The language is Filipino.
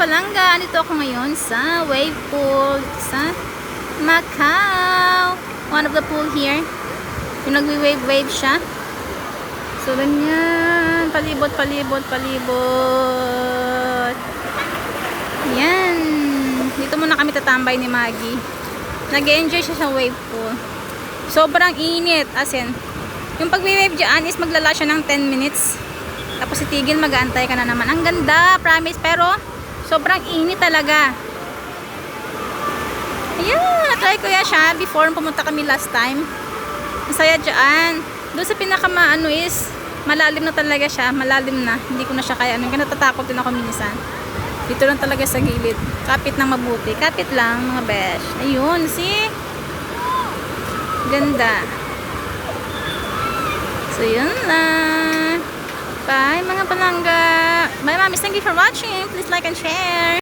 palangga, andito ako ngayon sa wave pool sa Macau. One of the pool here. Yung nagwi-wave siya. So, ganyan. Palibot, palibot, palibot. Yan. Dito muna kami tatambay ni Maggie. Nag-enjoy siya sa wave pool. Sobrang init. As in, yung pag-wave dyan is maglala siya ng 10 minutes. Tapos itigil, mag-aantay ka na naman. Ang ganda, promise. Pero, sobrang init talaga. Ayan, na-try ko ya siya before pumunta kami last time. Masaya dyan. Doon sa pinakamaano is, malalim na talaga siya. Malalim na. Hindi ko na siya kaya. Natatakot din ako minsan. Dito lang talaga sa gilid. Kapit ng mabuti. Kapit lang, mga besh. Ayun, see? Ganda. So, yun lang. Bye mga palangga. Bye mamis. Thank you for watching. Please like and share.